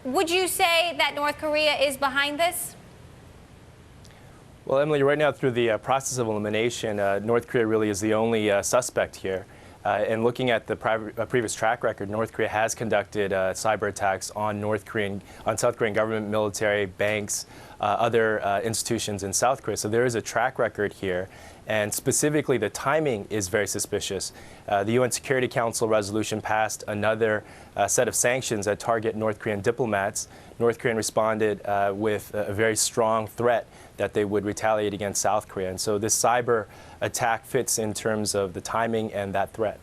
Would you say that North Korea is behind this? Well, Emily, right now through the process of elimination, North Korea really is the only suspect here. And looking at the previous track record, North Korea has conducted cyber attacks on South Korean government, military, banks, other institutions in South Korea. So there is a track record here. And specifically, the timing is very suspicious. The UN Security Council resolution passed another set of sanctions that target North Korean diplomats. North Korea responded with a very strong threat that they would retaliate against South Korea. And so this cyber attack fits in terms of the timing and that threat.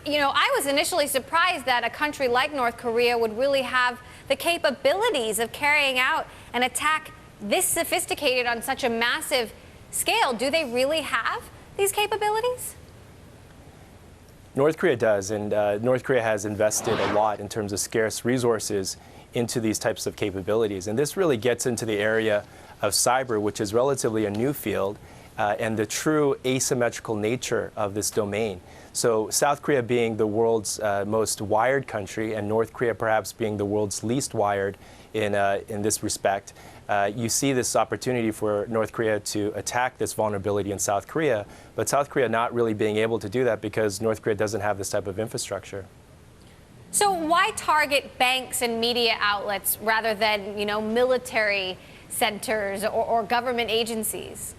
You know, I was initially surprised that a country like North Korea would really have the capabilities of carrying out an attack this sophisticated on such a massive scale. Do they really have these capabilities? North Korea does, and North Korea has invested a lot in terms of scarce resources into these types of capabilities. And this really gets into the area of cyber, which is relatively a new field, and the true asymmetrical nature of this domain. So South Korea being the world's most wired country, and North Korea perhaps being the world's least wired in this respect, you see this opportunity for North Korea to attack this vulnerability in South Korea, but South Korea not really being able to do that because North Korea doesn't have this type of infrastructure. So why target banks and media outlets rather than, you know, military centers or government agencies?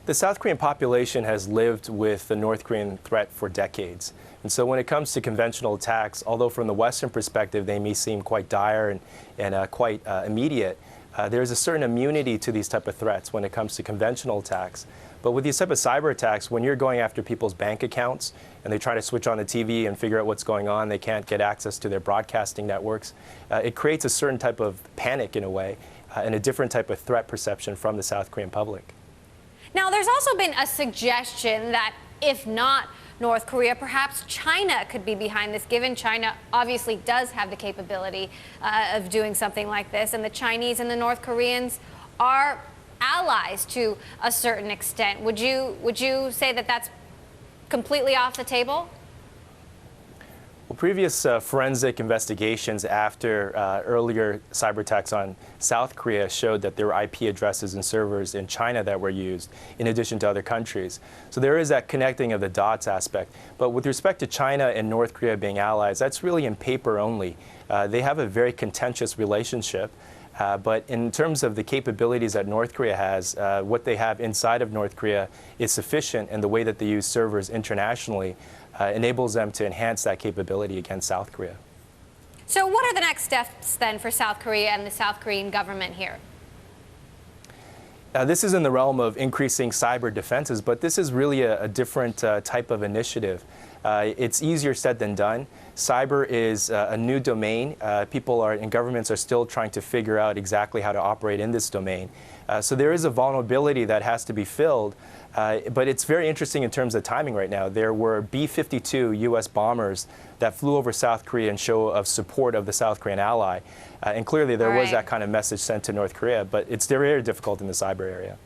The South Korean population has lived with the North Korean threat for decades. And so when it comes to conventional attacks, although from the Western perspective they may seem quite dire and quite immediate, there's a certain immunity to these type of threats when it comes to conventional attacks. But with these type of cyber attacks, when you're going after people's bank accounts and they try to switch on the TV and figure out what's going on, they can't get access to their broadcasting networks, it creates a certain type of panic in a way and a different type of threat perception from the South Korean public. Now, there's also been a suggestion that if not North Korea, perhaps China could be behind this, given China obviously does have the capability of doing something like this, and the Chinese and the North Koreans are allies to a certain extent. Would you say that that's completely off the table? Well, previous forensic investigations after earlier cyber attacks on South Korea showed that there were IP addresses and servers in China that were used, in addition to other countries. So there is that connecting of the dots aspect. But with respect to China and North Korea being allies, that's really in paper only. They have a very contentious relationship. But in terms of the capabilities that North Korea has, what they have inside of North Korea is sufficient, and the way that they use servers internationally enables them to enhance that capability against South Korea. So what are the next steps then for South Korea and the South Korean government here? This is in the realm of increasing cyber defenses, but this is really a different type of initiative. It's easier said than done. Cyber is a new domain. People and governments are still trying to figure out exactly how to operate in this domain. So there is a vulnerability that has to be filled. But it's very interesting in terms of timing right now. There were B-52 U.S. bombers that flew over South Korea in show of support of the South Korean ally. And clearly there was that kind of message sent to North Korea, but it's very difficult in the cyber area.